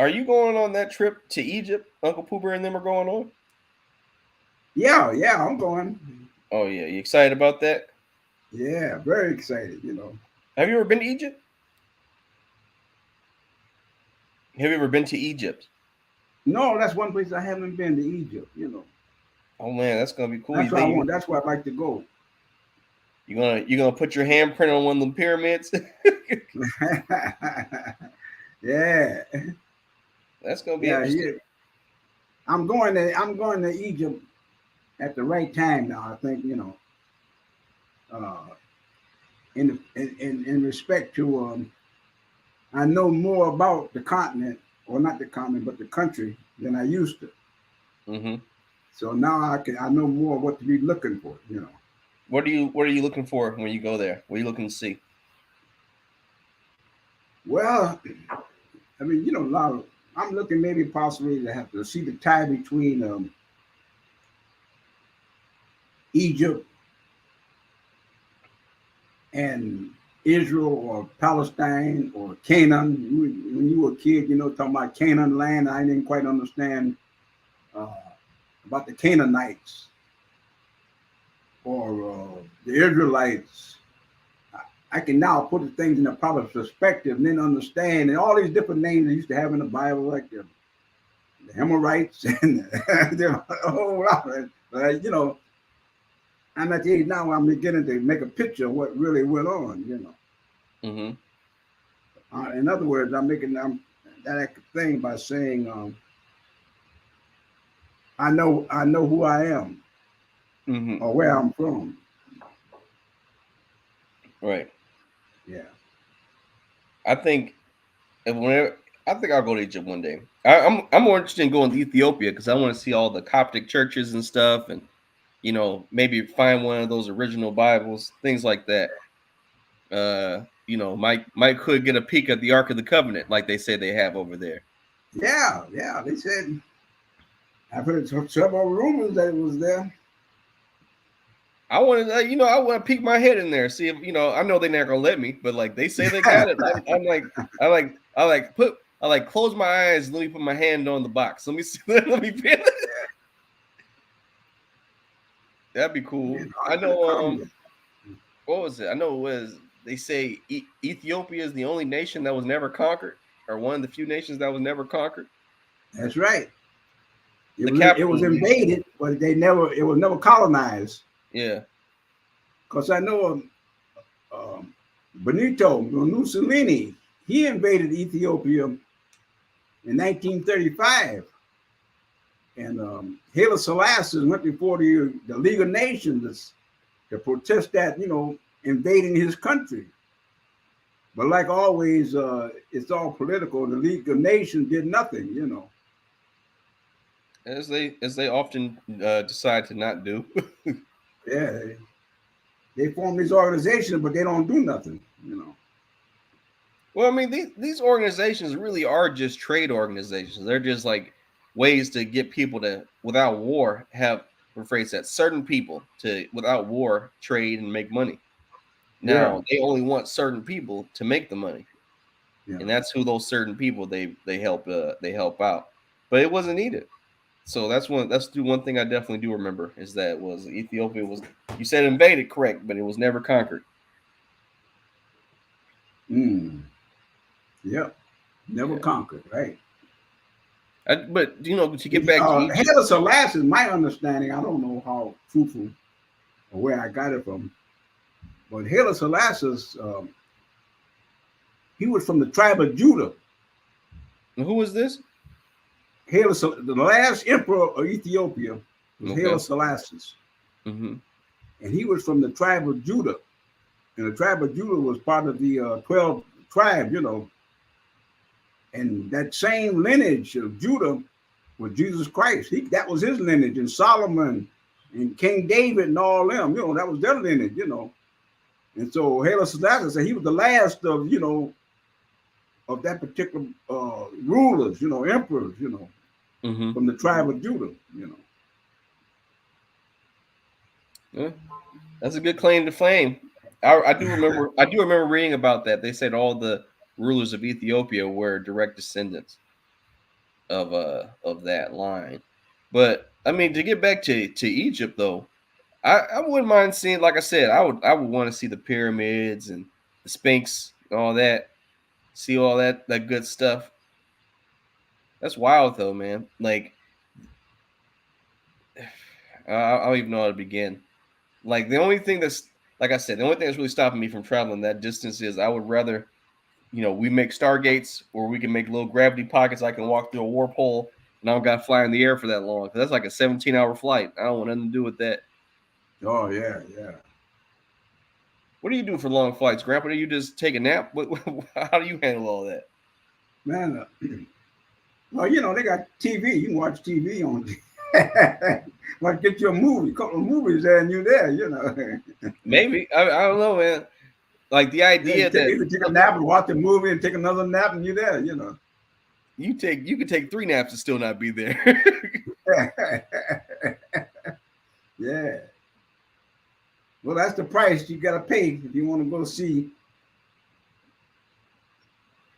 Are you going on that trip to Egypt? Uncle Pooper and them are going on? Yeah, I'm going. Oh yeah, you excited about that? Yeah, very excited. Have you ever been to Egypt? Have you ever been to Egypt? No, that's one place I haven't been to Egypt. Oh man, that's gonna be cool. That's why I want. That's why I'd like to go. You gonna put your handprint on one of them pyramids? Yeah. That's gonna be Yeah, interesting. yeah. I'm going to Egypt at the right time now. I think, uh, in respect to I know more about the continent, or not the continent, but the country than I used to. Mm-hmm. So now I know more what to be looking for. What are you looking for when you go there? What are you looking to see? Well, I mean, a lot of. I'm looking maybe possibly to have to see the tie between Egypt and Israel or Palestine or Canaan. When you were a kid, talking about Canaan land, I didn't quite understand uh, about the Canaanites or the Israelites. I can now put the things in a proper perspective and then understand. And all these different names they used to have in the Bible, like the Hemorites and a whole lot. But, I'm at the age now where I'm beginning to make a picture of what really went on. Mm-hmm. In other words, I'm that thing by saying I know who I am Mm-hmm. or where I'm from. Right. Yeah. I think whenever I think I'll go to Egypt one day. I'm more interested in going to Ethiopia because I want to see all the Coptic churches and stuff, and maybe find one of those original Bibles, things like that. Mike could get a peek at the Ark of the Covenant, like they say they have over there. Yeah, yeah. They said I've heard several rumors that it was there. I want to, I want to peek my head in there, see if I know they're not gonna let me, but like they say they got it. I'm like, I like close my eyes and let me put my hand on the box. Let me see, let me feel it. That'd be cool. Man, I Ark of the know. Covenant. What was it? I know it was. They say Ethiopia is the only nation that was never conquered, or one of the few nations that was never conquered. That's right. It The was it was capital, invaded, but it was never colonized. yeah. Because I know Benito Mussolini, he invaded Ethiopia in 1935, and Haile Selassie went before the League of Nations to protest that invading his country. But like always, it's all political. The League of Nations did nothing. As they often decide to not do. Yeah, they form these organizations, but they don't do nothing. Well, I mean, these organizations really are just trade organizations. They're just like ways to get people to, without war, have rephrase that, certain people to, without war, trade and make money. Yeah, Now they only want certain people to make the money, yeah. and that's who those certain people they help out. But it wasn't needed. So that's the one thing I definitely do remember is that was Ethiopia was, you said invaded, correct, but it was never conquered. Mm, yep. Never Yeah. conquered, right? But to get back to Egypt. Haile Selassie, my understanding, I don't know how truthful or where I got it from, but Haile Selassie, he was from the tribe of Judah. Who was this? The last emperor of Ethiopia was Haile Okay. Selassie, Mm-hmm. and he was from the tribe of Judah. And the tribe of Judah was part of the 12 tribe. And that same lineage of Judah was Jesus Christ. That was his lineage, and Solomon and King David and all them, that was their lineage. And so Haile Selassie said he was the last of that particular rulers, emperors, Mm-hmm. from the tribe of Judah. Yeah, that's a good claim to fame. I do remember reading about that. They said all the rulers of Ethiopia were direct descendants of that line. But I mean, to get back to Egypt though, I wouldn't mind seeing, like I said, I would want to see the pyramids and the Sphinx and all that, see all that good stuff. That's wild though, man. Like I don't even know how to begin. Like the only thing that's, like I said, the only thing that's really stopping me from traveling that distance is I would rather, we make stargates or we can make little gravity pockets. I can walk through a warp hole and I don't got to fly in the air for that long. Cause that's like a 17-hour flight. I don't want nothing to do with that. Oh yeah, yeah. What do you do for long flights, Grandpa? Do you just take a nap? How do you handle all that? Man, well, they got TV. You can watch TV on. Might get you a movie, couple of movies there, and you there, you know. Maybe I don't know, man. Like the Yeah, idea that you can take a nap and watch a movie and take another nap and you're there, you know. you could take 3 naps and still not be there. Yeah. Well, that's the price you gotta pay if you want to go see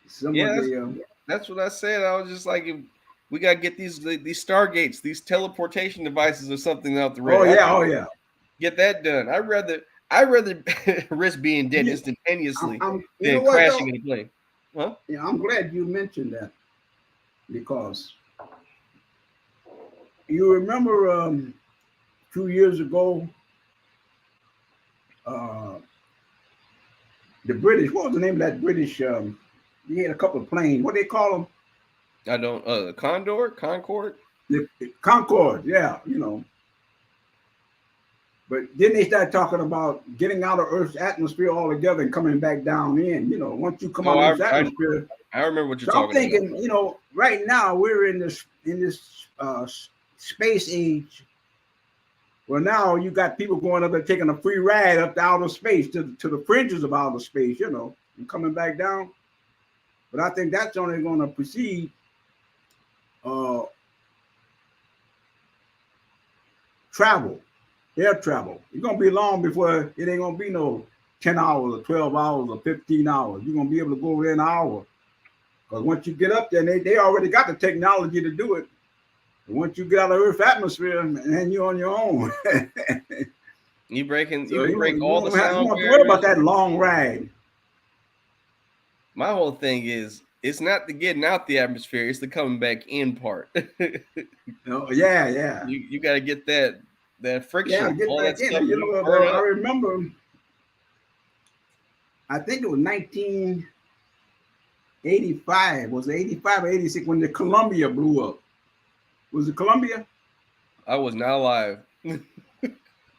some Yeah, of the. that's what I said. I was just like, we gotta get these stargates, these teleportation devices, or something out the Oh ready. yeah, oh yeah. Get that done. I rather risk being dead You, instantaneously you know than what crashing though? in a plane. Huh? Yeah, I'm glad you mentioned that because you remember 2 years ago, uh, the British. What was the name of that British? He had a couple of planes. What they call them? I don't. Condor, Concord. The Concorde. Yeah, you know. But then they started talking about getting out of Earth's atmosphere altogether and coming back down in. You know, once you come Oh, out of I Earth's I, atmosphere. I remember what you're So I'm talking about. thinking, you know, right now we're in this space age. Well, now you got people going up there taking a free ride up to outer space to the fringes of outer space, you know, and coming back down. But I think that's only going to precede uh, travel, air travel. It's going to be long before it ain't going to be no 10 hours or 12 hours or 15 hours. You're going to be able to go there in an hour. Because once you get up there, they already got the technology to do it. And once you get out of Earth's atmosphere, and you're on your own. You So can break you all the won't have, you sound won't have to worry about barriers. that long ride. My whole thing is it's not the getting out the atmosphere; it's the coming back in part. Oh, yeah, yeah. You got to get that Yeah, friction, get all that back in. stuff. You You know, burn I up. remember, I think it was 1985. Was it 85 or 86 when the Columbia blew up? Was it Columbia? I was not alive.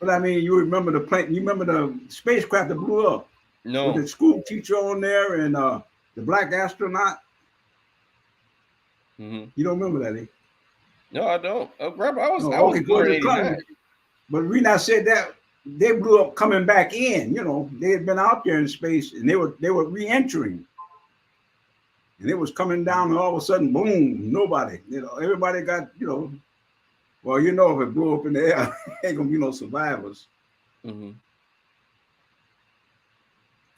But I mean, you remember the plane, you remember the spacecraft that blew up with No. the school teacher on there and the black astronaut? Hmm. You don't remember that, eh? No, I don't. Robert, I No, was okay, go born in to '89. Columbia. But the reason I said that they blew up coming back in. You know, they had been out there in space and they were re-entering, and it was coming down, and all of a sudden, boom! Nobody. You know, everybody got. You know, well, you know, if it blew up in the air, ain't gonna be no survivors. Hmm.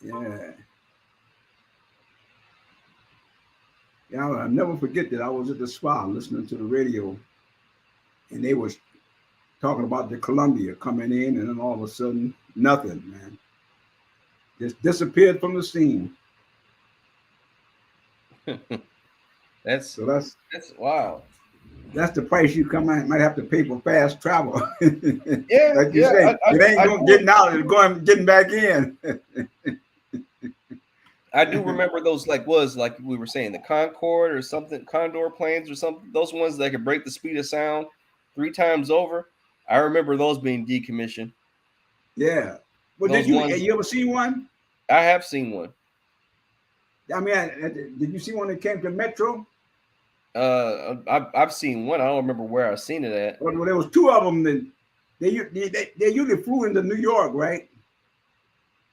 Yeah, yeah. I'll never forget that I was at the spa listening to the radio, and they was talking about the Columbia coming in, and then all of a sudden, nothing, man, just disappeared from the scene. that's So that's wild. that's the price you might have to pay for fast travel. Yeah, Like you yeah. say, it ain't I going do getting out, it's going getting back in. I do remember those like we were saying the Concorde or something Condor planes or something. Those ones that could break the speed of sound 3 times over. I remember those being decommissioned. Yeah. Well, Those ones you ever see one? I have seen one. I mean, did you see one that came to Metro? I've seen one. I don't remember where I've seen it at. Well, there was two of them. That they usually flew into New York, right?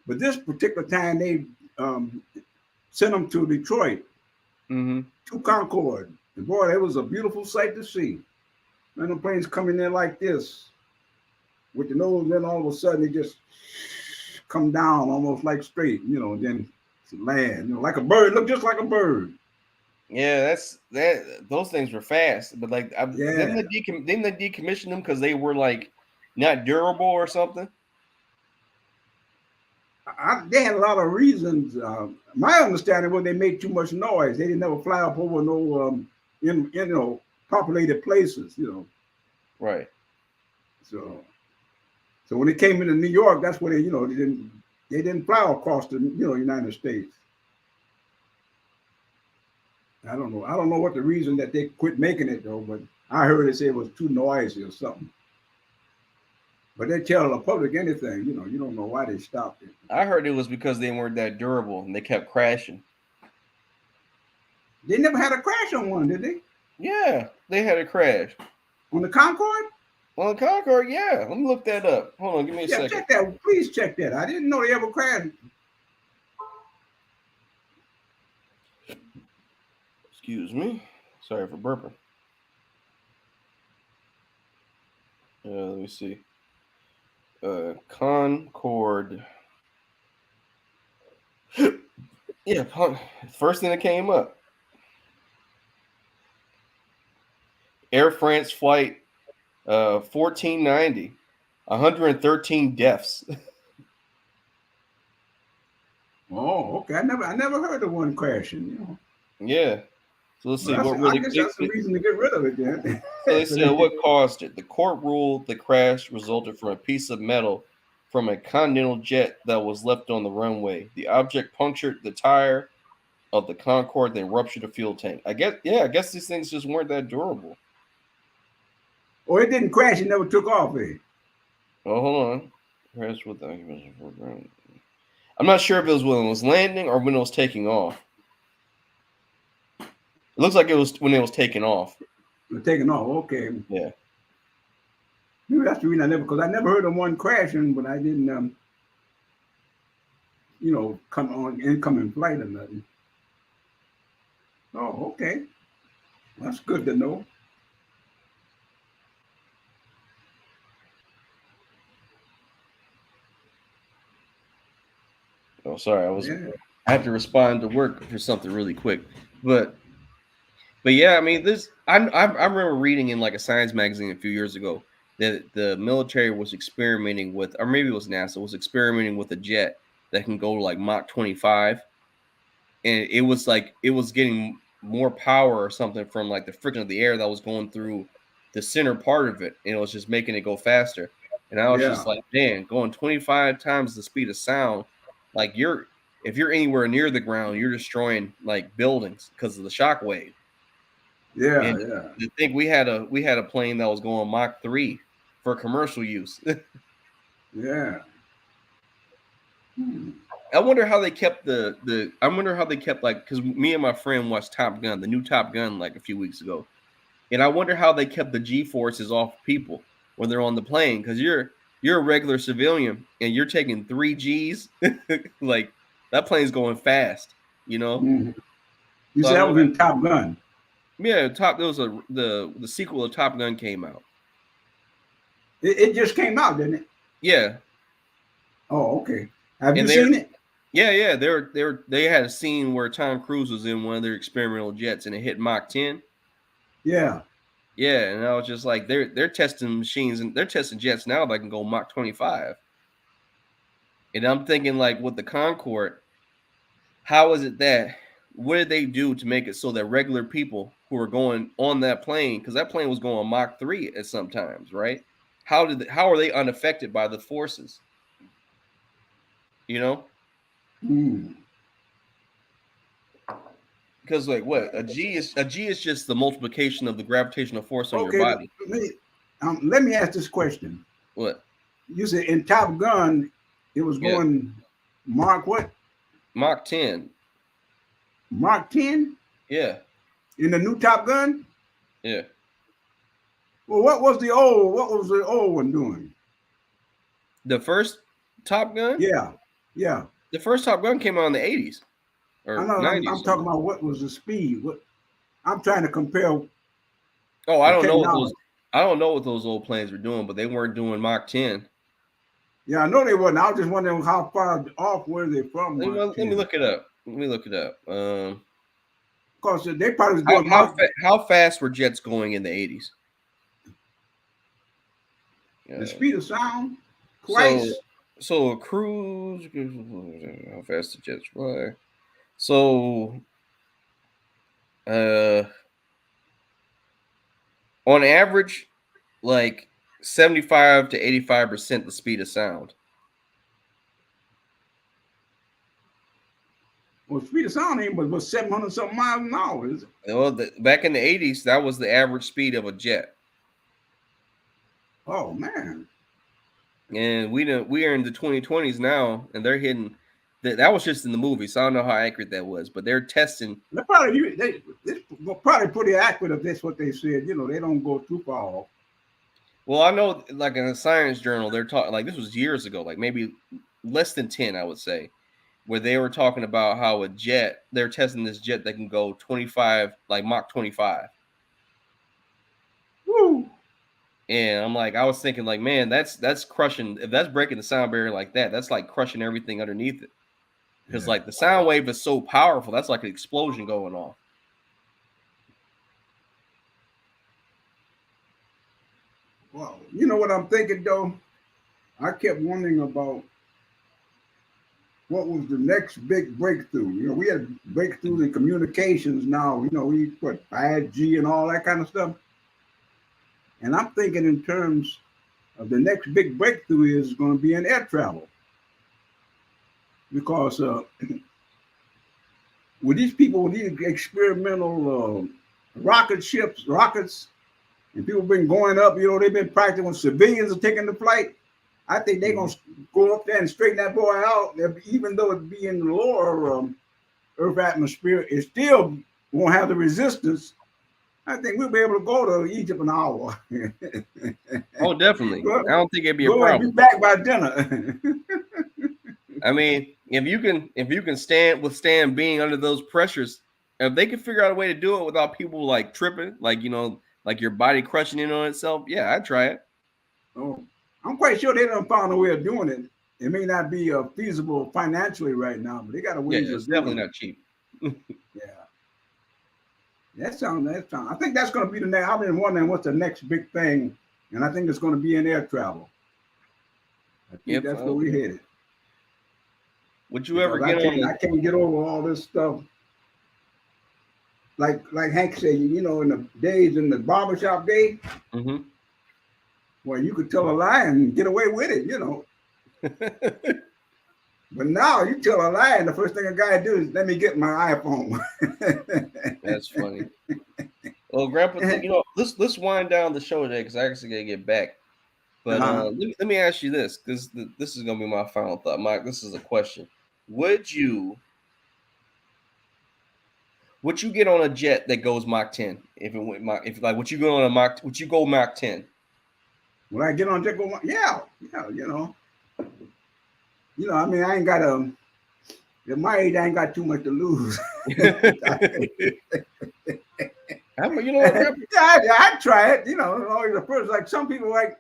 But this particular time they um, sent them to Detroit, Mm-hmm. to Concord. And boy, it was a beautiful sight to see. And the planes coming in like this with the nose, then all of a sudden they just come down almost like straight, you know, and then land, you know, like a bird, look just like a bird. Yeah, that's that. Those things were fast, but like, Yeah. didn't they decommission them because they were like not durable or something? They had a lot of reasons. My understanding was they made too much noise. They didn't ever fly up over no in populated places, you know. Right. So when they came into New York, that's where they didn't fly across the United States. I don't know what the reason that they quit making it though, but I heard they say it was too noisy or something. But they tell the public anything, you don't know why they stopped it. I heard it was because they weren't that durable and they kept crashing. They never had a crash on one, did they? Yeah, they had a crash. On the Concorde? On the Concorde, yeah. Let me look that up. Hold on, give me a Yeah, second. check that. Please check that. I didn't know they ever crashed. Excuse me. Sorry for burping. Let me see. Concorde. Yeah, first thing that came up. Air France flight 1490. 113 deaths. Oh, okay. I never heard of one crashing. Yeah. So let's Well, see what I really. guess that's a reason to get rid of it then. So they said what caused it. The court ruled the crash resulted from a piece of metal from a continental jet that was left on the runway. The object punctured the tire of the Concorde, then ruptured the fuel tank. I guess these things just weren't that durable. Or it didn't crash. It never took off. Eh? Oh, hold on. Crash with occupation for ground. I'm not sure if it was when it was landing or when it was taking off. It looks like it was when it was taking off. Taking off. Okay. Yeah. Maybe that's the reason I never, because I never heard of one crashing, but I didn't, come on incoming flight or nothing. Oh, okay. That's good to know. Oh, sorry. Yeah. I had to respond to work for something really quick, but yeah. I mean, I remember reading in like a science magazine a few years ago that the military was experimenting with, or maybe it was NASA was experimenting with a jet that can go like Mach 25, and it was like it was getting more power or something from like the friction of the air that was going through the center part of it, and it was just making it go faster. And I was Yeah. just like, man, going 25 times the speed of sound, like if you're anywhere near the ground, you're destroying like buildings because of the shock wave. Yeah. And Yeah. I think we had a plane that was going Mach 3 for commercial use. Yeah. Hmm. I wonder how they kept the I wonder how they kept like because me and my friend watched Top Gun, the new Top Gun, like a few weeks ago. And I wonder how they kept the G forces off people when they're on the plane because you're a regular civilian and you're taking 3 Gs. Like that plane's going fast, you know. Hmm. You So I said that don't was in Top Gun. yeah, there was the sequel of Top Gun came out. It just came out, didn't it? Yeah, Oh, okay. Have you and seen it? yeah, they had a scene where Tom Cruise was in one of their experimental jets and it hit Mach 10. Yeah. Yeah, and I was just like, they're testing machines and they're testing jets now that can go Mach 25. And I'm thinking like with the Concorde, how is it that what did they do to make it so that regular people who are going on that plane, because that plane was going Mach 3 at sometimes, right? How are they unaffected by the forces? You know? Hmm. Because like what a G is just the multiplication of the gravitational force on your Okay. body. Let me ask this question. What? You said in Top Gun, it was Yeah. going Mark what? Mach 10. Mark 10 Yeah. in the new Top Gun? Yeah. Well, what was the old one doing? The first Top Gun? Yeah. Yeah. The first Top Gun came out in the 80s I or know I'm 90s talking something. about what was the speed. What I'm trying to compare Oh, the technology. I don't know what those old planes were doing, but they weren't doing Mach 10. Yeah, I know they wasn't. I was just wondering how far off were they from Mark Let me 10. look it up. Let me look it up. Because they probably was doing Mark How fast were jets going in the 80s? the Uh, speed of sound so twice. a cruise. How fast the jets fly? So uh, on average, like 75 to 85% the speed of sound. Well, speed of sound ain't but 700 something miles an hour. Is it? Well, back in the 80s, that was the average speed of a jet. Oh man. And we are in the 2020s now, and they're hitting that was just in the movie, so I don't know how accurate that was, but they're testing. They probably pretty accurate if that's what they said. They don't go too far off. Well, I know, like in a science journal, they're talking like this was years ago, like maybe less than 10, I would say, where they were talking about how a jet, they're testing this jet that can go 25, like Mach 25. Woo. And I'm like, I was thinking, like, man, that's crushing. If that's breaking the sound barrier like that, that's like crushing everything underneath it. Because Yeah. like the sound wave is so powerful, that's like an explosion going off. Well, you know what I'm thinking though? I kept wondering about what was the next big breakthrough. You know, we had breakthroughs in communications now. You know, we put 5G and all that kind of stuff. And I'm thinking in terms of the next big breakthrough is going to be in air travel because with these people, with these experimental rocket ships, rockets, and people been going up, you know, they've been practicing when civilians are taking the flight. I think they're going to go up there and straighten that boy out, even though it be in the lower Earth atmosphere, it still won't have the resistance. I think we'll be able to go to Egypt in an hour. Oh, definitely. go, I don't think it'd be a go and be problem. back by dinner. I mean, if you can withstand being under those pressures, if they can figure out a way to do it without people like tripping, like like your body crushing in on itself, yeah, I'd try it. Oh, I'm quite sure they done found a way of doing it. It may not be feasible financially right now, but they got a Yeah, ways it's of definitely doing it. not cheap. Yeah, that sounds. I think that's going to be the next. I've been wondering what's the next big thing, and I think it's going to be in air travel. I think If that's where we're headed would you ever because get on I can't get over all this stuff. Like Hank said, you know, in the days in the barbershop day, Mm-hmm. where you could tell a lie and get away with it, you know. But now you tell a lie, and the first thing a guy do is let me get my iPhone. That's funny. Well, Grandpa, let's wind down the show today because I actually gotta get back. But uh-huh. let me ask you this because this is gonna be my final thought, Mike. This is a question: Would you get on a jet that goes Mach 10 if it went Mach if like would you go on a Mach would you go Mach 10? When I get on jet, go, yeah, yeah, I mean, I ain't got at my age, I ain't got too much to lose. You know what, Yeah, Grandpa? I'd try it. You know, always the first, like some people, like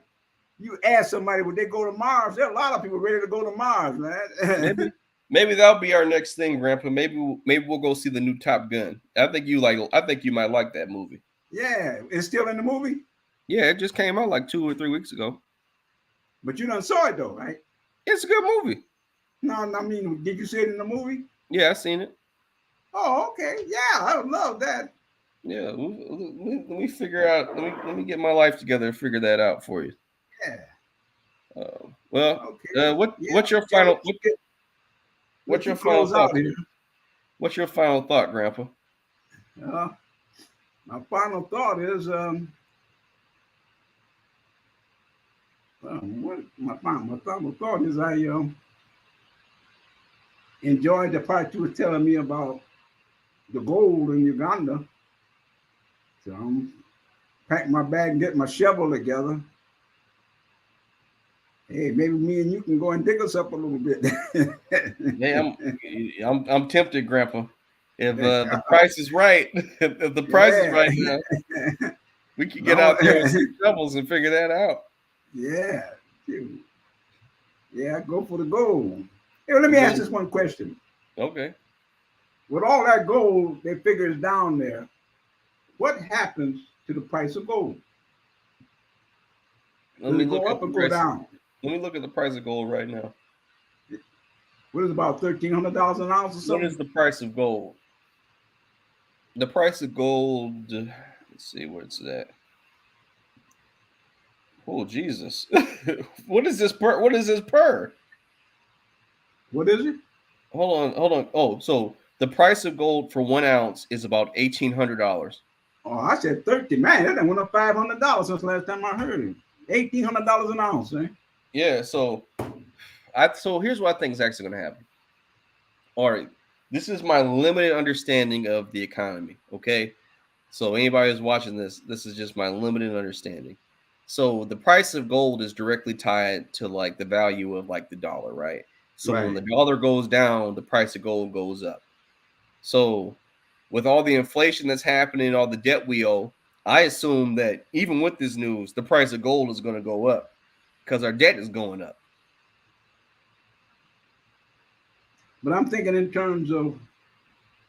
you ask somebody, would they go to Mars? There are a lot of people ready to go to Mars, man. Maybe that'll be our next thing, Grandpa. Maybe we'll go see the new Top Gun. I think you might like that movie. Yeah, it's still in the movie, Yeah, it just came out like 2 or 3 weeks ago. but you done saw it though, right? It's a good movie. No, I mean, did you see it in the movie? Yeah, I seen it. Oh, okay. Yeah, I would love that. Yeah, let me figure out. Let me get my life together and figure that out for you. Yeah. Well, Okay. Yeah. what's your Yeah. final what's Let your you final close out thought? here. What's your final thought, Grandpa? Uh, my final thought is, what my final thought is, I enjoyed the part you were telling me about the gold in Uganda. So I'm pack my bag and get my shovel together. Hey, maybe me and you can go and dig us up a little bit. Yeah, I'm tempted, Grandpa. If the price is right, if the price is Yeah. right now, we could get No. out there with some shovels and figure that out. Yeah. Dude. Yeah, go for the gold. Hey, let me ask Well, this one question. okay. With all that gold they figure is down there, what happens to the price of gold? Let Does me it look go at up the or go price. down? Let me look at the price of gold right now. What is it, about $1,300 an ounce or What is something? the price of gold? The price of gold. Let's see where it's at. Oh Jesus! What is this per? What is this per? What is it? Hold on. Oh, so the price of gold for 1 ounce is about $1,800. Oh, I said 30. Man, that done went up $500 since last time I heard it. $1,800 an ounce, eh? Yeah. So here's what I think is actually going to happen. All right, this is my limited understanding of the economy. Okay, so anybody who's watching this, this is just my limited understanding. So the price of gold is directly tied to like the value of like the dollar, right? So when Right. the dollar goes down, the price of gold goes up. So with all the inflation that's happening, all the debt we owe, I assume that even with this news, the price of gold is going to go up because our debt is going up. But I'm thinking in terms of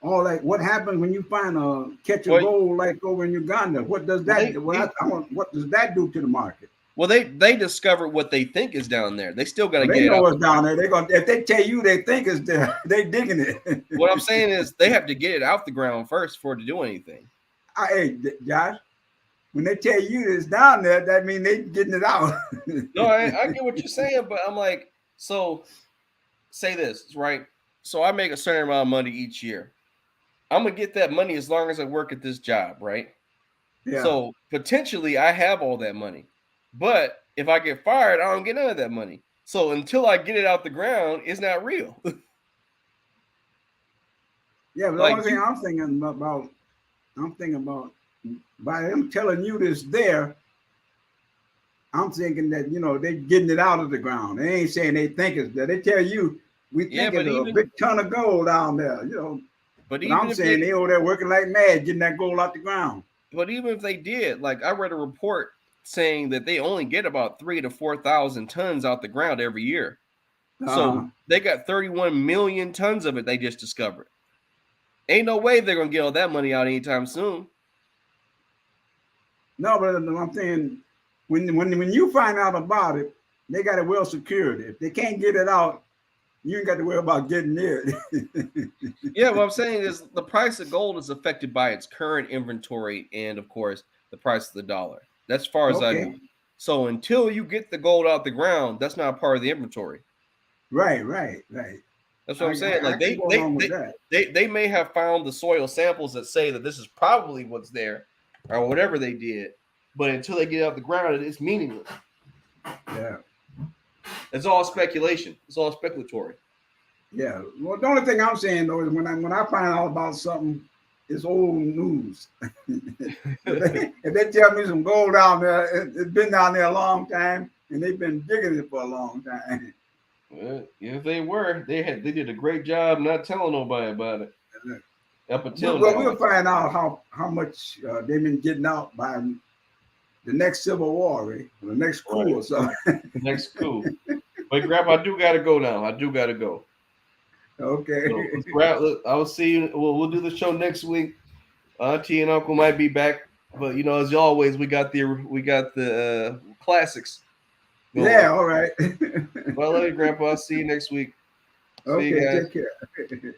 all that. What happens when you find a catch of Well, gold like over in Uganda? What does well, that? What does that do to the market? they discovered what they think is down there. They still got to Well, they get it know out the what's ground. down there. They're gonna if they tell you they think it's there, they digging it. What I'm saying is they have to get it out the ground first for it to do anything. Hey, Josh, when they tell you it's down there, that means they getting it out. No, I get what you're saying, but I'm like, so say this, right? So I make a certain amount of money each year. I'm gonna get that money as long as I work at this job, right? Yeah. So potentially I have all that money. But if I get fired, I don't get none of that money. So until I get it out the ground, it's not real. Yeah, but the Like only thing you I'm thinking about by them telling you this there, I'm thinking that they getting it out of the ground. They ain't saying they think it's there. They tell you we yeah, think it's a big ton of gold down there. but But even I'm if saying they over there working like mad getting that gold out the ground. they did, like I read a report saying that they only get about 3 to 4 thousand tons out the ground every year. Uh-huh. So they got 31 million tons of it they just discovered. Ain't no way they're gonna get all that money out anytime soon. No, but I'm saying when you find out about it, they got it well secured. If they can't get it out, you ain't got to worry about getting it. Yeah, what I'm saying is the price of gold is affected by its current inventory and, of course, the price of the dollar. That's as far as I know. Okay. So until you get the gold out the ground, that's not part of the inventory. Right. That's what I, I'm saying. I, Like I can go along with that. they may have found the soil samples that say that this is probably what's there, or whatever they did, but until they get it out the ground, it's meaningless. Yeah. It's all speculation. It's all speculatory. Yeah. Well, the only thing I'm saying though is when I find out about something, it's old news. If they tell me some gold down there, it's been down there a long time, and they've been digging it for a long time. Well, if they were, they did a great job not telling nobody about it up until Well, now. we'll find out how much they've been getting out by the next Civil War, right? Or the next coup Right. or something. Next cool. But Grandpa, I do gotta go now. I do gotta go. So Okay. let's wrap. I will see you. We'll do the show next week. Auntie and Uncle might be back, but as always, we got the classics going. Yeah. All right. Well, I love you, Grandpa. I'll see you next week. See you Okay. guys. Take care.